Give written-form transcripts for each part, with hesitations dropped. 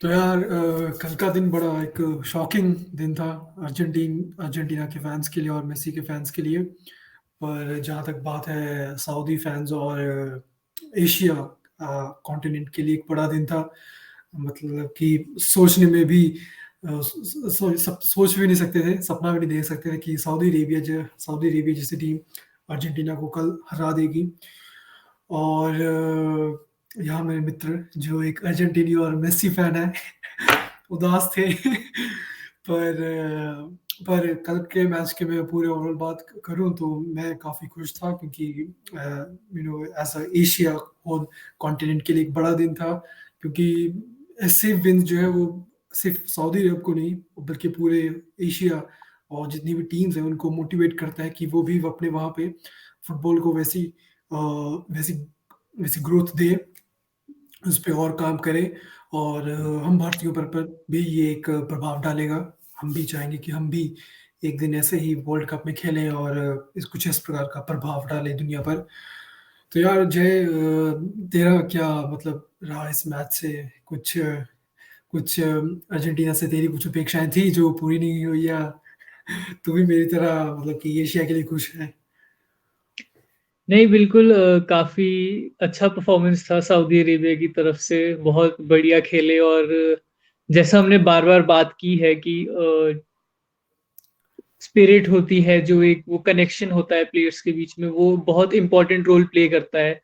तो यार कल का दिन बड़ा एक शॉकिंग दिन था अर्जेंटीना के फैंस के लिए और मेसी के फैंस के लिए। पर जहाँ तक बात है सऊदी फैंस और एशिया कॉन्टिनेंट के लिए एक बड़ा दिन था। मतलब कि सोचने में भी सोच भी नहीं सकते थे, सपना भी नहीं देख सकते थे कि सऊदी अरेबिया जैसी टीम अर्जेंटीना को कल हरा देगी। और यहाँ मेरे मित्र जो एक अर्जेंटीनी और मेसी फैन है उदास थे पर कल के मैच के मैं पूरे ओवरऑल बात करूं तो मैं काफ़ी खुश था, क्योंकि एज अ एशिया और कॉन्टिनेंट के लिए एक बड़ा दिन था। क्योंकि ऐसे विन जो है वो सिर्फ सऊदी अरब को नहीं बल्कि पूरे एशिया और जितनी भी टीम्स हैं उनको मोटिवेट करता है कि वो भी अपने वहाँ पे फुटबॉल को वैसी वैसी ग्रोथ दे, उस पे और काम करें। और हम भारतीयों पर भी ये एक प्रभाव डालेगा। हम भी चाहेंगे कि हम भी एक दिन ऐसे ही वर्ल्ड कप में खेलें और कुछ इस प्रकार का प्रभाव डालें दुनिया पर। तो यार जय, तेरा क्या मतलब रहा इस मैच से? कुछ अर्जेंटीना से तेरी कुछ अपेक्षाएं थी जो पूरी नहीं हुई, या तू भी मेरी तरह मतलब कि एशिया के लिए खुश है? नहीं, बिल्कुल काफी अच्छा परफॉर्मेंस था सऊदी अरेबिया की तरफ से। बहुत बढ़िया खेले। और जैसा हमने बार बार बात की है कि स्पिरिट होती है, जो एक वो कनेक्शन होता है प्लेयर्स के बीच में, वो बहुत इंपॉर्टेंट रोल प्ले करता है।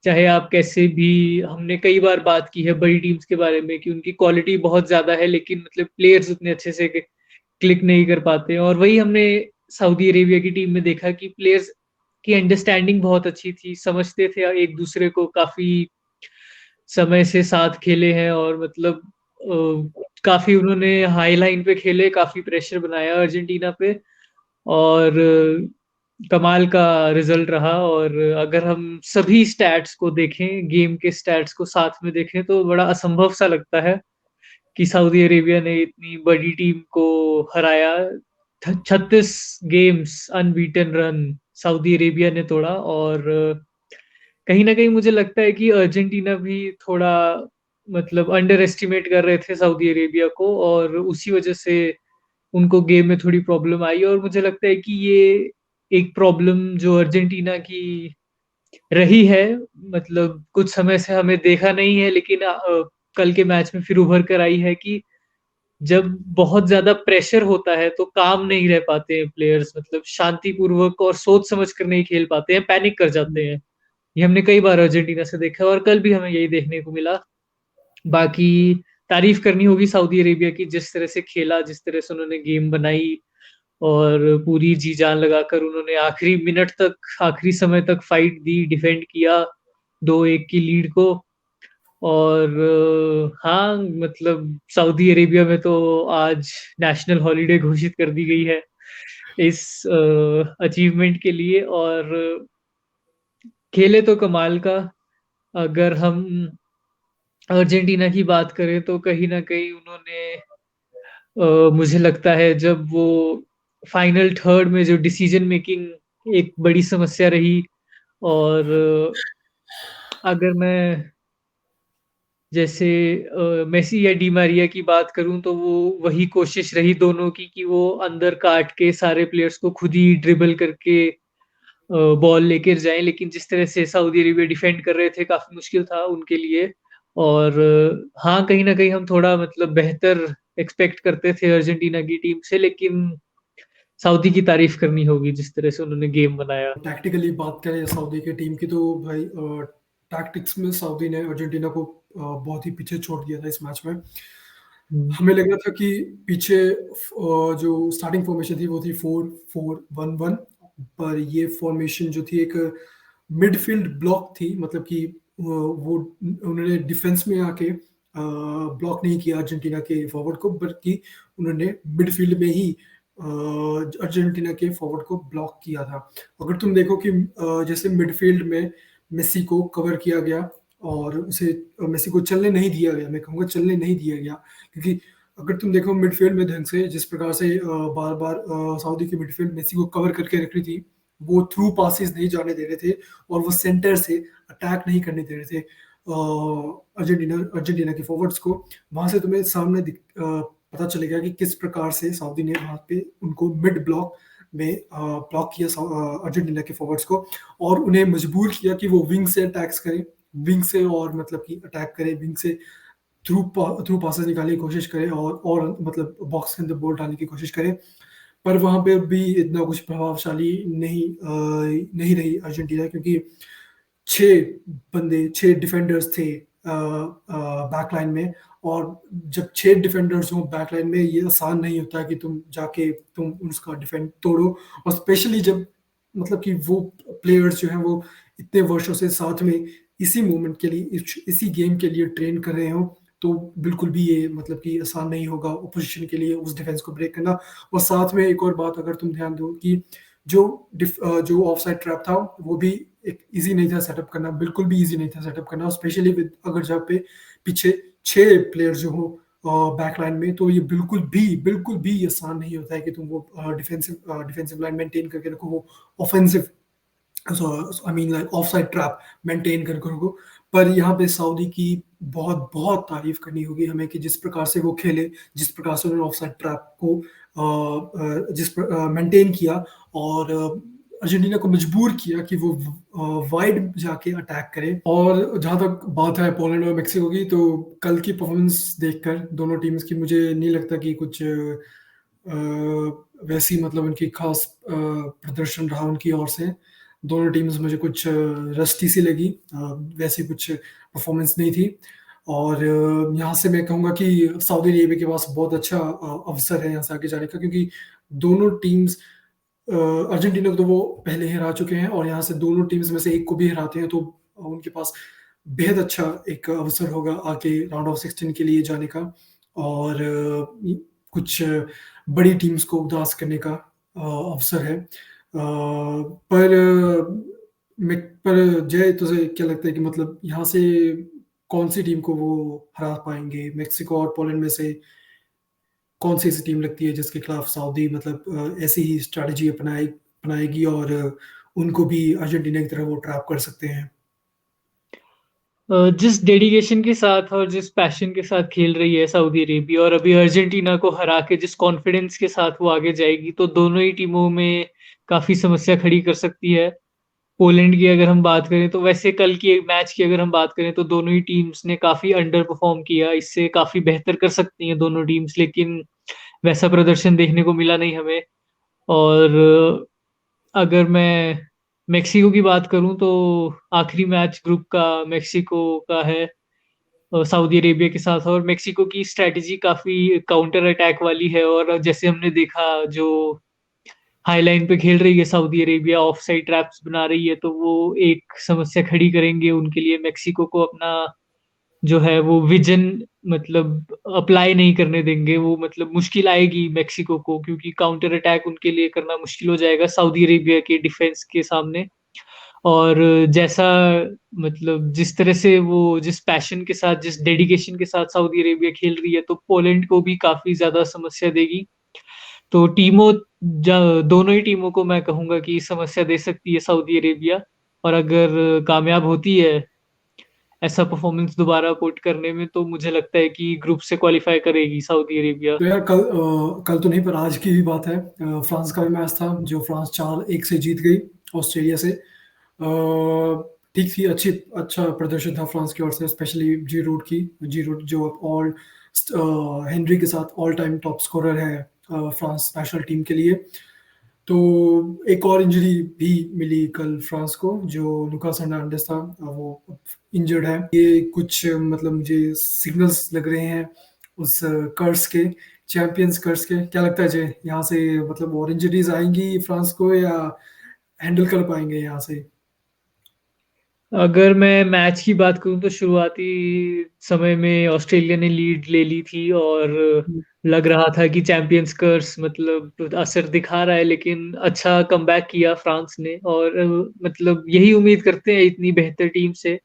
चाहे आप कैसे भी, हमने कई बार बात की है बड़ी टीम्स के बारे में कि उनकी क्वालिटी बहुत ज्यादा है लेकिन मतलब प्लेयर्स उतने अच्छे से क्लिक नहीं कर पाते हैं। और वही हमने सऊदी अरेबिया की टीम में देखा कि प्लेयर्स की अंडरस्टैंडिंग बहुत अच्छी थी, समझते थे एक दूसरे को, काफी समय से साथ खेले हैं। और मतलब काफी उन्होंने हाई लाइन पे खेले, काफी प्रेशर बनाया अर्जेंटीना पे। और कमाल का रिजल्ट रहा। और अगर हम सभी स्टैट्स को देखें, गेम के स्टैट्स को साथ में देखें, तो बड़ा असंभव सा लगता है कि सऊदी अरेबिया ने इतनी बड़ी टीम को हराया। 36 games unbeaten run Saudi Arabia ने तोड़ा। और कहीं ना कहीं मुझे लगता है कि अर्जेंटीना भी थोड़ा मतलब अंडर एस्टिमेट कर रहे थे सऊदी अरेबिया को, और उसी वजह से उनको गेम में थोड़ी प्रॉब्लम आई। और मुझे लगता है कि ये एक प्रॉब्लम जो अर्जेंटीना की रही है, मतलब कुछ समय से हमें देखा नहीं है लेकिन कल के मैच में फिर उभर कर आई है कि जब बहुत ज्यादा प्रेशर होता है तो काम नहीं रह पाते हैं प्लेयर्स, मतलब शांतिपूर्वक और सोच समझ कर नहीं खेल पाते हैं, पैनिक कर जाते हैं। ये हमने कई बार अर्जेंटीना से देखा है और कल भी हमें यही देखने को मिला। बाकी तारीफ करनी होगी सऊदी अरेबिया की, जिस तरह से खेला, जिस तरह से उन्होंने गेम बनाई और पूरी जी जान लगाकर उन्होंने आखिरी मिनट तक, आखिरी समय तक फाइट दी, डिफेंड किया 2-1 की लीड को। और हाँ, मतलब सऊदी अरेबिया में तो आज नेशनल हॉलिडे घोषित कर दी गई है इस अचीवमेंट के लिए। और खेले तो कमाल का। अगर हम अर्जेंटीना की बात करें तो कहीं ना कहीं उन्होंने मुझे लगता है जब वो फाइनल थर्ड में जो डिसीजन मेकिंग एक बड़ी समस्या रही। और अगर मैं जैसे मेसी या डी मारिया की बात करूं तो वो वही कोशिश रही दोनों की कि वो अंदर काट के सारे प्लेयर्स को खुद ही ड्रिबल करके बॉल लेकर जाएं, लेकिन जिस तरह से सऊदी अरेबिया डिफेंड कर रहे थे काफी मुश्किल था उनके लिए। और हाँ, कहीं ना कहीं हम थोड़ा मतलब बेहतर एक्सपेक्ट करते थे अर्जेंटीना की टीम से, लेकिन सऊदी की तारीफ करनी होगी जिस तरह से उन्होंने गेम बनाया। टैक्टिकली बात करें सऊदी की टीम की तो भाई टैक्टिक्स में सऊदी ने अर्जेंटीना को बहुत ही पीछे छोड़ दिया था इस मैच में। हम्म। हमें लग रहा था कि पीछे जो स्टार्टिंग फॉर्मेशन थी वो थी 4-4-1-1। पर ये फॉर्मेशन जो थी एक मिडफील्ड ब्लॉक थी, मतलब कि वो उन्होंने डिफेंस में आके ब्लॉक नहीं किया अर्जेंटीना के फॉरवर्ड को, बल्कि उन्होंने मिडफील्ड में ही अर्जेंटीना के फॉरवर्ड को ब्लॉक किया था। अगर तुम देखो कि जैसे मिडफील्ड में मेसी को कवर किया गया और उसे मेसी को चलने नहीं दिया गया, मैं कहूँगा चलने नहीं दिया गया, क्योंकि अगर तुम देखो मिडफील्ड में ढंग से जिस प्रकार से बार बार सऊदी की मिडफील्ड मेसी को कवर करके रख रही थी, वो थ्रू पासिस नहीं जाने दे रहे थे और वो सेंटर से अटैक नहीं करने दे रहे थे। अर्जेंटीना अर्जेंटीना के फॉरवर्ड्स को, वहां से तुम्हें सामने पता चलेगा कि किस प्रकार से सऊदी ने वहां पे उनको मिड ब्लॉक में ब्लॉक किया अर्जेंटीना के फॉरवर्ड्स को, और उन्हें मजबूर किया कि वो विंग से अटैक्स करें, विंग से, और मतलब कि अटैक करें विंग से, थ्रू पासेस निकालने की कोशिश करें, और मतलब बॉक्स के अंदर बॉल डालने की कोशिश करें। पर वहां पे भी इतना कुछ प्रभावशाली नहीं रही अर्जेंटीना, क्योंकि छह छह डिफेंडर्स थे बैकलाइन में, और जब छह डिफेंडर्स हो बैकलाइन में, ये आसान नहीं होता कि तुम जाके तुम उसका डिफेंड तोड़ो, और स्पेशली जब मतलब कि वो प्लेयर्स जो हैं वो इतने वर्षों से साथ में इसी मोमेंट के लिए, इसी गेम के लिए ट्रेन कर रहे हो, तो बिल्कुल भी ये मतलब कि आसान नहीं होगा ओपोजिशन के लिए उस डिफेंस को ब्रेक करना। और साथ में एक और बात अगर तुम ध्यान दो कि जो ऑफ साइड ट्रैप था वो भी एक इजी नहीं था सेटअप करना, बिल्कुल भी इजी नहीं था सेटअप करना, स्पेशली विद अगर जहाँ पे पीछे छह प्लेयर जो हो बैक लाइन में, तो ये बिल्कुल भी आसान नहीं होता है कि तुम वो डिफेंसिव लाइन मेंटेन करके रखो, वो offensive, I mean like of side trap maintain करके रखो। पर यहाँ पे सऊदी की बहुत बहुत तारीफ करनी होगी हमें कि जिस प्रकार से वो खेले, जिस प्रकार से उन्होंने ऑफ साइड ट्रैप को मेंटेन किया, और अर्जेंटीना को मजबूर किया कि वो वाइड जाके अटैक करे। और जहां तक बात है पोलैंड और मेक्सिको की, तो कल की परफॉर्मेंस देखकर दोनों टीम्स की मुझे नहीं लगता कि कुछ वैसी मतलब उनकी खास प्रदर्शन रहा उनकी ओर से। दोनों टीम्स मुझे कुछ रस्टी सी लगी, वैसी कुछ परफॉर्मेंस नहीं थी। और यहाँ से मैं कहूँगा कि सऊदी अरेबिया के पास बहुत अच्छा अवसर है यहाँ से आगे जाने का, क्योंकि दोनों टीम्स, अर्जेंटीना को तो वो पहले ही हरा चुके हैं, और यहाँ से दोनों टीम्स में से एक को भी हराते हैं तो उनके पास बेहद अच्छा एक अवसर होगा आगे राउंड ऑफ 16 के लिए जाने का, और कुछ बड़ी टीम्स को उदास करने का अवसर है। पर जय, तुझे क्या लगता है कि मतलब यहाँ से कौन सी टीम को वो हरा पाएंगे, मेक्सिको और पोलैंड में से कौन सी ऐसी टीम लगती है जिसके खिलाफ सऊदी मतलब ऐसी ही स्ट्रैटेजी अपनाएगी, और उनको भी अर्जेंटीना की तरह वो ट्रैप कर सकते हैं? जिस डेडिकेशन के साथ और जिस पैशन के साथ खेल रही है सऊदी अरेबिया, और अभी अर्जेंटीना को हरा के जिस कॉन्फिडेंस के साथ वो आगे जाएगी, तो दोनों ही टीमों में काफी समस्या खड़ी कर सकती है। पोलैंड की अगर हम बात करें, तो वैसे कल की मैच की अगर हम बात करें, तो दोनों ही टीम्स ने काफी अंडर परफॉर्म किया, इससे काफी बेहतर कर सकती हैं दोनों टीम्स, लेकिन वैसा प्रदर्शन देखने को मिला नहीं हमें। और अगर मैं मेक्सिको की बात करूं, तो आखिरी मैच ग्रुप का मेक्सिको का है सऊदी अरेबिया के साथ, और मेक्सिको की स्ट्रेटजी काफी काउंटर अटैक वाली है, और जैसे हमने देखा जो हाई लाइन पे खेल रही है Saudi Arabia, of side traps बना रही है, तो वो एक समस्या खड़ी करेंगे उनके लिए, मेक्सिको को अपना जो है वो विजन मतलब अप्लाई नहीं करने देंगे वो, मतलब मुश्किल आएगी मेक्सिको को, क्योंकि काउंटर अटैक उनके लिए करना मुश्किल हो जाएगा सऊदी अरेबिया के डिफेंस के सामने। और जैसा मतलब जिस तरह से वो जिस पैशन के साथ जिस डेडिकेशन के साथ सऊदी अरेबिया खेल रही है, तो पोलैंड को भी काफी ज्यादा समस्या देगी। तो दोनों ही टीमों को मैं कहूंगा कि समस्या दे सकती है सऊदी अरेबिया, और अगर कामयाब होती है ऐसा परफॉर्मेंस दोबारा पुट करने में, तो मुझे लगता है कि ग्रुप से क्वालिफाई करेगी सऊदी अरेबिया। तो यार कल तो नहीं, पर आज की भी बात है, फ्रांस का भी मैच था जो फ्रांस 4-1 से जीत गई ऑस्ट्रेलिया से। ठीक थी, अच्छा प्रदर्शन था फ्रांस की ओर से, स्पेशली जी रूट जो ऑल हेनरी के साथ ऑल टाइम टॉप स्कोरर है फ्रांस नेशनल टीम के लिए। तो एक और इंजरी भी मिली कल फ्रांस को, जो लुकास हर्नांडेस था, वो इंजर्ड है। ये कुछ मतलब मुझे सिग्नल्स लग रहे हैं उस कर्स के, चैंपियंस कर्स के। क्या लगता है जय, यहाँ से मतलब और इंजरीज आएंगी फ्रांस को, या हैंडल कर पाएंगे यहाँ से? अगर मैं मैच की बात करूं, तो शुरुआती समय में ऑस्ट्रेलिया ने लीड ले ली थी, और लग रहा था कि चैंपियंस कर्स मतलब असर दिखा रहा है, लेकिन अच्छा कमबैक किया फ्रांस ने, और मतलब यही उम्मीद करते हैं इतनी बेहतर टीम से,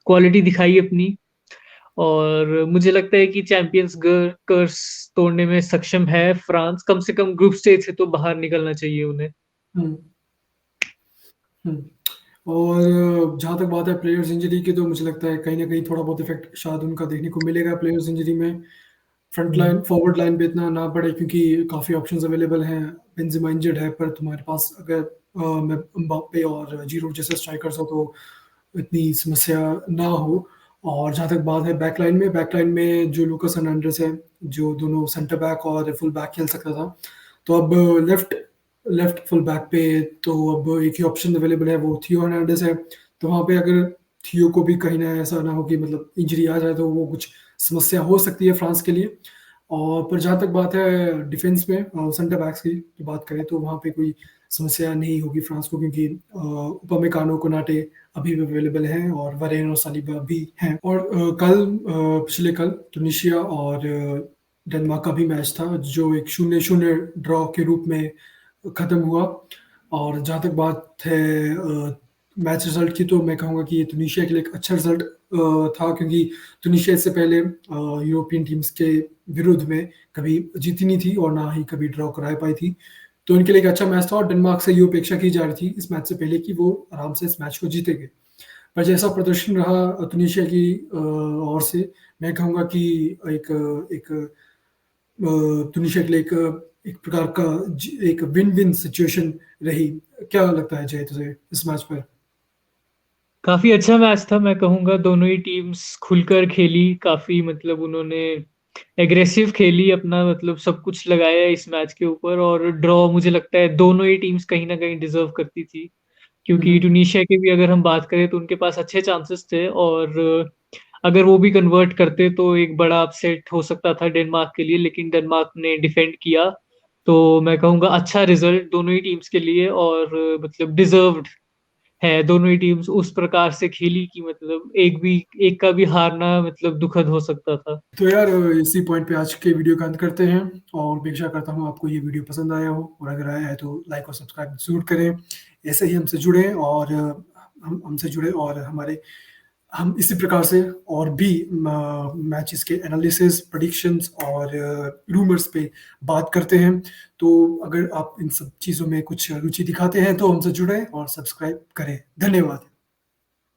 क्वालिटी दिखाई अपनी। और मुझे लगता है कि चैंपियंस कर्स तोड़ने में सक्षम है फ्रांस, कम से कम ग्रुप स्टेज से तो बाहर निकलना चाहिए उन्हें। हम्म, हम्म। और जहाँ तक बात है प्लेयर्स इंजरी की, तो मुझे लगता है कहीं न कहीं थोड़ा बहुत इफ़ेक्ट शायद उनका देखने को मिलेगा प्लेयर्स इंजरी में। फ्रंट हुँ। लाइन, फॉरवर्ड लाइन पे इतना ना पड़े क्योंकि काफ़ी ऑप्शंस अवेलेबल हैं। बेंज़ेमा इंजर्ड है, पर तुम्हारे पास अगर एम्बाप्पे और जिरू जैसे स्ट्राइकर्स हो तो इतनी समस्या ना हो। और जहाँ तक बात है बैकलाइन में जो लूकास हर्नांडेज़ है, जो दोनों सेंटर बैक और फुल बैक खेल सकता था। तो अब लेफ्ट लेफ्ट फुल बैक पे तो अब एक ही ऑप्शन अवेलेबल है, वो थियो हर्नांडेज़ है। तो वहाँ पे अगर थियो को भी कहीं न ऐसा ना हो कि मतलब इंजरी आ जाए तो वो कुछ समस्या हो सकती है फ्रांस के लिए। और पर जहाँ तक बात है डिफेंस में सेंटर बैक्स की बात करें तो वहाँ पे कोई समस्या नहीं होगी फ्रांस को, क्योंकि उपमेकानो, कोनाटे अभी भी अवेलेबल हैं और वरेन और सालिबा भी हैं। और पिछले कल ट्यूनीशिया और डेनमार्क का भी मैच था, जो एक 0-0 ड्रॉ के रूप में खत्म हुआ। और जहाँ तक बात है मैच रिजल्ट की, तो मैं कहूँगा कि ये ट्यूनीशिया के लिए एक अच्छा रिजल्ट था, क्योंकि ट्यूनीशिया इससे पहले यूरोपियन टीम्स के विरुद्ध में कभी जीती नहीं थी और ना ही कभी ड्रॉ करा पाई थी। तो उनके लिए एक अच्छा मैच था और डेनमार्क से ये अपेक्षा की जा रही थी इस मैच से पहले कि वो आराम से इस मैच को जीतेंगे। पर जैसा प्रदर्शन रहा ट्यूनीशिया की ओर से, मैं कहूँगा कि एक एक ट्यूनीशिया के लिए एक प्रकार का एक विन-विन सिचुएशन रही। क्या लगता है जय तुझे इस मैच पर? काफ़ी अच्छा मैच था मैं कहूँगा, दोनों ही टीम्स खुलकर खेली, काफ़ी मतलब उन्होंने एग्रेसिव खेली, अपना मतलब सब कुछ लगाया इस मैच के ऊपर और ड्रॉ मुझे लगता है दोनों ही टीम्स कहीं न कहीं डिज़र्व करती थी। हुँ, क्योंकि हुँ। ट्यूनीशिया की भी अगर हम बात करें तो उनके पास अच्छे चांसेस थे और अगर वो भी कन्वर्ट करते तो एक बड़ा अपसेट हो सकता था डेनमार्क के लिए, लेकिन डेनमार्क ने डिफेंड किया। तो मैं कहूँगा अच्छा रिज़ल्ट दोनों ही टीम्स के लिए और मतलब डिज़र्व्ड है। दोनों ही टीम्स उस प्रकार से खेली कि मतलब एक का भी हारना मतलब दुखद हो सकता था। तो यार इसी पॉइंट पे आज के वीडियो का अंत करते हैं और अपेक्षा करता हूँ आपको ये वीडियो पसंद आया हो, और अगर आया है तो लाइक और सब्सक्राइब ज़रूर करें। ऐसे ही हमसे जुड़ें और हम हमसे जुड़े और हम इसी प्रकार से और भी मैचेस के एनालिसिस, प्रेडिक्शंस और रूमर्स पे बात करते हैं। तो अगर आप इन सब चीज़ों में कुछ रुचि दिखाते हैं तो हमसे जुड़ें और सब्सक्राइब करें। धन्यवाद।